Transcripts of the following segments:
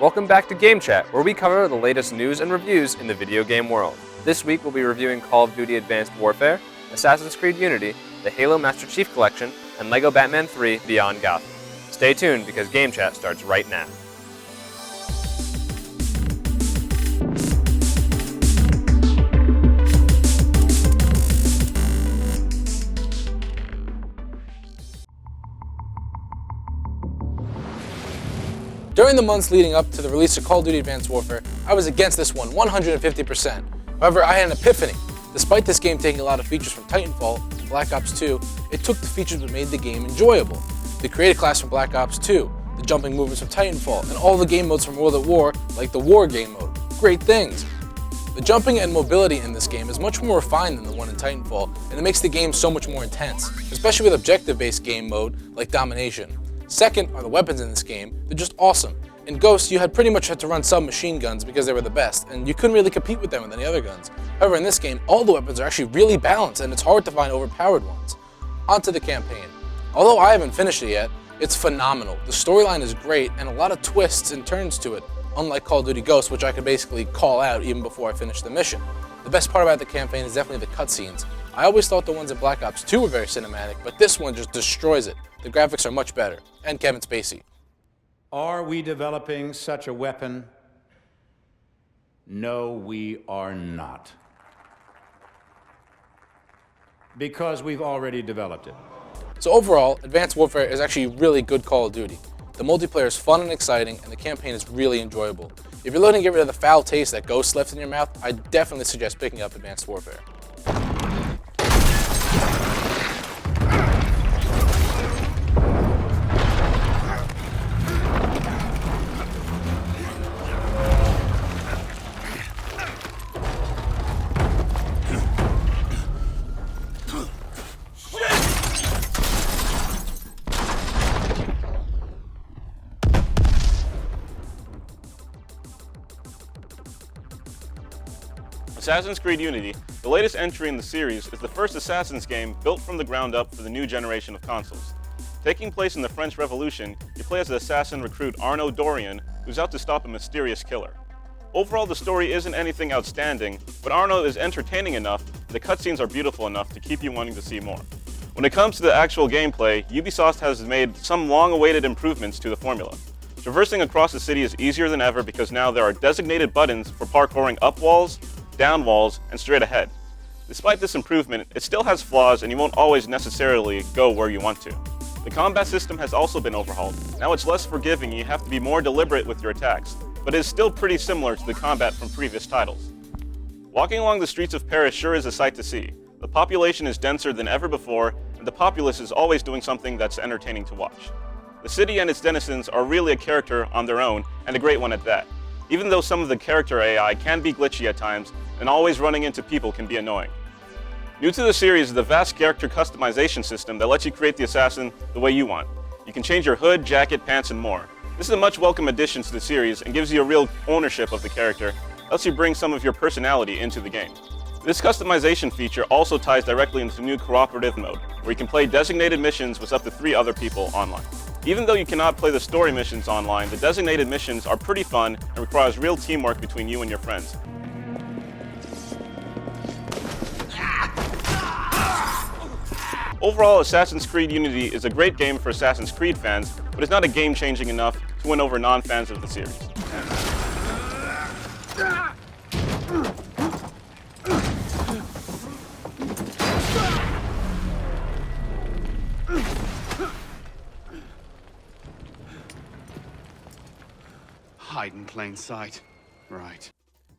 Welcome back to GameChat, where we cover the latest news and reviews in the video game world. This week we'll be reviewing Call of Duty Advanced Warfare, Assassin's Creed Unity, the Halo Master Chief Collection, and LEGO Batman 3 Beyond Gotham. Stay tuned because GameChat starts right now. During the months leading up to the release of Call of Duty Advanced Warfare, I was against this one 150%. However, I had an epiphany. Despite this game taking a lot of features from Titanfall and Black Ops 2, it took the features that made the game enjoyable. The creative class from Black Ops 2, the jumping movements from Titanfall, and all the game modes from World at War, like the War game mode. Great things! The jumping and mobility in this game is much more refined than the one in Titanfall, and it makes the game so much more intense, especially with objective-based game mode like Domination. Second are the weapons in this game. They're just awesome. In Ghost, you pretty much had to run submachine guns because they were the best, and you couldn't really compete with them with any other guns. However, in this game, all the weapons are actually really balanced, and it's hard to find overpowered ones. On to the campaign. Although I haven't finished it yet, it's phenomenal. The storyline is great, and a lot of twists and turns to it, unlike Call of Duty Ghost, which I could basically call out even before I finished the mission. The best part about the campaign is definitely the cutscenes. I always thought the ones in Black Ops 2 were very cinematic, but this one just destroys it. The graphics are much better. And Kevin Spacey. Are we developing such a weapon? No, we are not. Because we've already developed it. So overall, Advanced Warfare is actually really good Call of Duty. The multiplayer is fun and exciting, and the campaign is really enjoyable. If you're looking to get rid of the foul taste that Ghost left in your mouth, I definitely suggest picking up Advanced Warfare. Assassin's Creed Unity, the latest entry in the series, is the first Assassin's game built from the ground up for the new generation of consoles. Taking place in the French Revolution, you play as the assassin recruit Arnaud Dorian, who's out to stop a mysterious killer. Overall, the story isn't anything outstanding, but Arnaud is entertaining enough, and the cutscenes are beautiful enough to keep you wanting to see more. When it comes to the actual gameplay, Ubisoft has made some long-awaited improvements to the formula. Traversing across the city is easier than ever because now there are designated buttons for parkouring up walls, down walls, and straight ahead. Despite this improvement, it still has flaws and you won't always necessarily go where you want to. The combat system has also been overhauled. Now it's less forgiving and you have to be more deliberate with your attacks, but it is still pretty similar to the combat from previous titles. Walking along the streets of Paris sure is a sight to see. The population is denser than ever before, and the populace is always doing something that's entertaining to watch. The city and its denizens are really a character on their own, and a great one at that. Even though some of the character AI can be glitchy at times, and always running into people can be annoying. New to the series is the vast character customization system that lets you create the assassin the way you want. You can change your hood, jacket, pants, and more. This is a much welcome addition to the series and gives you a real ownership of the character, lets you bring some of your personality into the game. This customization feature also ties directly into new cooperative mode, where you can play designated missions with up to 3 other people online. Even though you cannot play the story missions online, the designated missions are pretty fun and requires real teamwork between you and your friends. Overall, Assassin's Creed Unity is a great game for Assassin's Creed fans, but it's not a game-changing enough to win over non-fans of the series. Hide in plain sight. Right.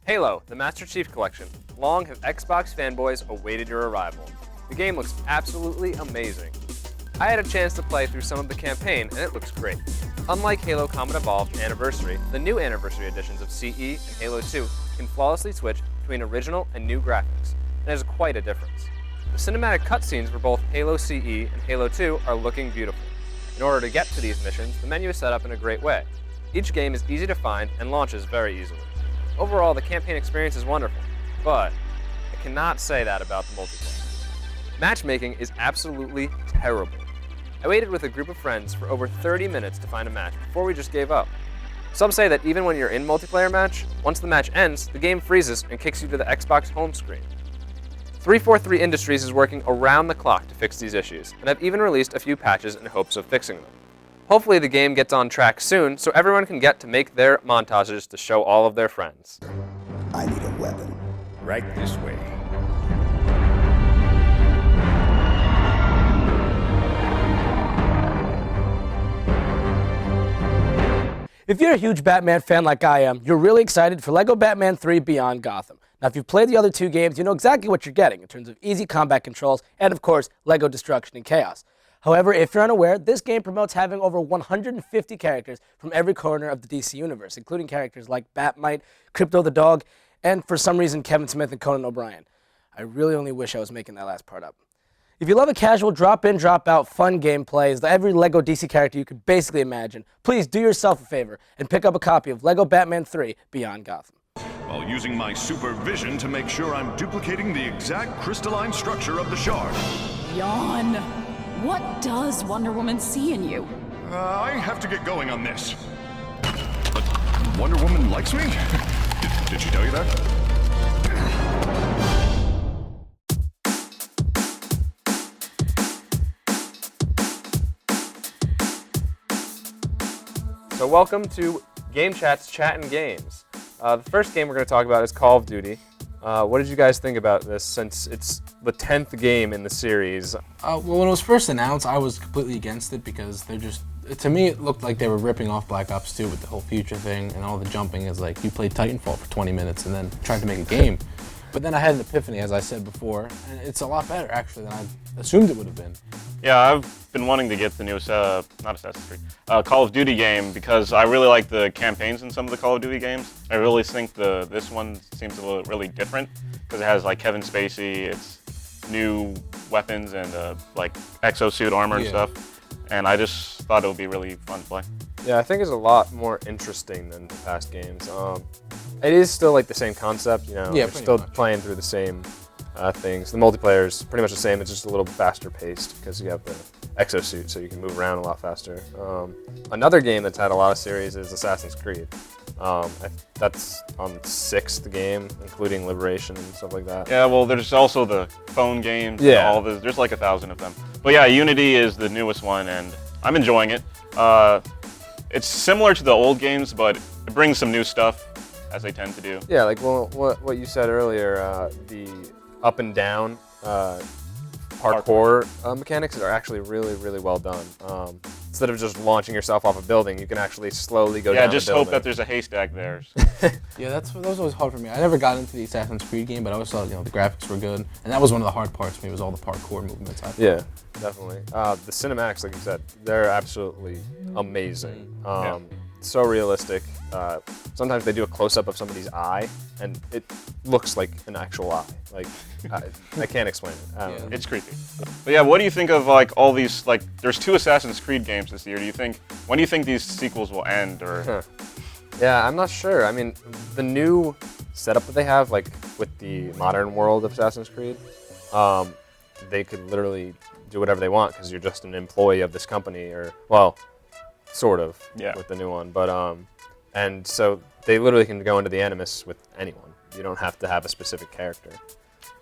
Halo, the Master Chief Collection. Long have Xbox fanboys awaited your arrival. The game looks absolutely amazing. I had a chance to play through some of the campaign, and it looks great. Unlike Halo Combat Evolved Anniversary, the new Anniversary editions of CE and Halo 2 can flawlessly switch between original and new graphics, and there's quite a difference. The cinematic cutscenes for both Halo CE and Halo 2 are looking beautiful. In order to get to these missions, the menu is set up in a great way. Each game is easy to find and launches very easily. Overall, the campaign experience is wonderful, but I cannot say that about the multiplayer. Matchmaking is absolutely terrible. I waited with a group of friends for over 30 minutes to find a match before we just gave up. Some say that even when you're in multiplayer match, once the match ends, the game freezes and kicks you to the Xbox home screen. 343 Industries is working around the clock to fix these issues, and have even released a few patches in hopes of fixing them. Hopefully the game gets on track soon so everyone can get to make their montages to show all of their friends. I need a weapon. Right this way. If you're a huge Batman fan like I am, you're really excited for LEGO Batman 3 Beyond Gotham. Now, if you've played the other two games, you know exactly what you're getting in terms of easy combat controls and, of course, LEGO destruction and chaos. However, if you're unaware, this game promotes having over 150 characters from every corner of the DC universe, including characters like Batmite, Crypto the Dog, and for some reason, Kevin Smith and Conan O'Brien. I really only wish I was making that last part up. If you love a casual drop-in, drop-out, fun gameplay, as every LEGO DC character you could basically imagine, please do yourself a favor and pick up a copy of LEGO Batman 3 Beyond Gotham. While using my supervision to make sure I'm duplicating the exact crystalline structure of the shard. Yawn. What does Wonder Woman see in you? I have to get going on this. But Wonder Woman likes me? Did she tell you that? So welcome to GameChat's Chat and Games. The first game we're going to talk about is Call of Duty. What did you guys think about this, since it's the 10th game in the series? Well, when it was first announced, I was completely against it because they're just, to me, it looked like they were ripping off Black Ops 2 with the whole future thing, and all the jumping is like you played Titanfall for 20 minutes and then tried to make a game. But then I had an epiphany, as I said before, and it's a lot better, actually, than I assumed it would have been. Yeah, I've been wanting to get the new, not Assassin's Creed, Call of Duty game because I really like the campaigns in some of the Call of Duty games. I really think this one seems a little really different because it has like Kevin Spacey, it's new weapons and like exosuit armor and stuff. And I just thought it would be really fun to play. Yeah, I think it's a lot more interesting than the past games. It is still like the same concept, you know. Yeah, we're still playing through the same things. The multiplayer is pretty much the same. It's just a little faster paced because you have the exosuit, so you can move around a lot faster. Another game that's had a lot of series is Assassin's Creed. That's on 6th game, including Liberation and stuff like that. Yeah, well, there's also the phone games. Yeah. And all this. There's like 1,000 of them. But yeah, Unity is the newest one, and I'm enjoying it. It's similar to the old games, but it brings some new stuff, as they tend to do. Yeah, like what you said earlier, the up and down parkour mechanics are actually really, really well done. Instead of just launching yourself off a building, you can actually slowly go down Yeah, just the building. hope that there's a haystack there. Yeah, that was always hard for me. I never got into the Assassin's Creed game, but I always thought, the graphics were good, and that was one of the hard parts for me, was all the parkour movements. Yeah, definitely. The cinematics, like you said, they're absolutely amazing. So realistic. Sometimes they do a close-up of somebody's eye, and it looks like an actual eye. Like, I can't explain it. It's creepy. But yeah, what do you think of like all these, like, there's 2 Assassin's Creed games this year. When do you think these sequels will end, or? Yeah, I'm not sure. I mean, the new setup that they have, like with the modern world of Assassin's Creed, they could literally do whatever they want because you're just an employee of this company, or, well, sort of, with the new one. But and so they literally can go into the Animus with anyone. You don't have to have a specific character.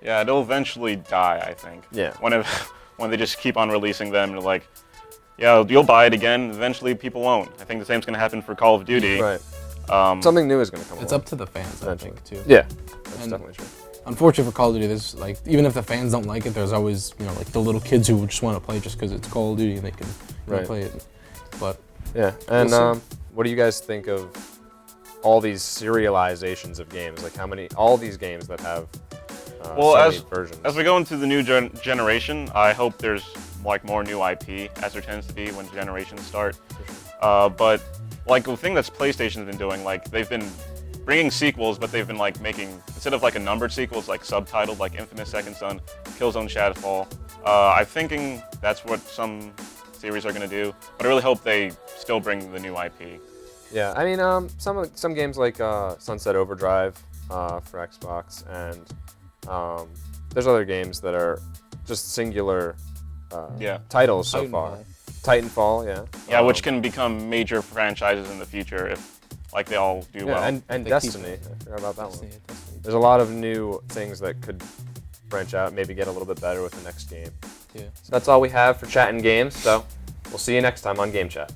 Yeah, it'll eventually die, I think. Yeah. When they just keep on releasing them, and like, yeah, you'll buy it again. Eventually, people won't. I think the same's gonna happen for Call of Duty. Right. Something new is gonna come. It's up to the fans, I think, too. Yeah, that's definitely true. Unfortunately for Call of Duty, there's like, even if the fans don't like it, there's always, like the little kids who just want to play just because it's Call of Duty and they can play it. But yeah, and what do you guys think of all these serializations of games? Like all these games that have so many versions? As we go into the new generation, I hope there's like more new IP, as there tends to be when generations start. But like the thing that's PlayStation's been doing, like they've been bringing sequels, but they've been like making, instead of like a numbered sequel, it's like subtitled, like Infamous Second Son, Killzone Shadowfall. I'm thinking that's what some series are going to do, but I really hope they still bring the new IP. Yeah, I mean, some games like Sunset Overdrive for Xbox, and there's other games that are just singular titles so far. Titanfall, yeah. Yeah, which can become major franchises in the future if like they all do well. And They keep Destiny. it. I forgot about that Destiny, one. Destiny. There's a lot of new things that could branch out, maybe get a little bit better with the next game. Yeah. So that's all we have for chatting games. So we'll see you next time on Game Chat.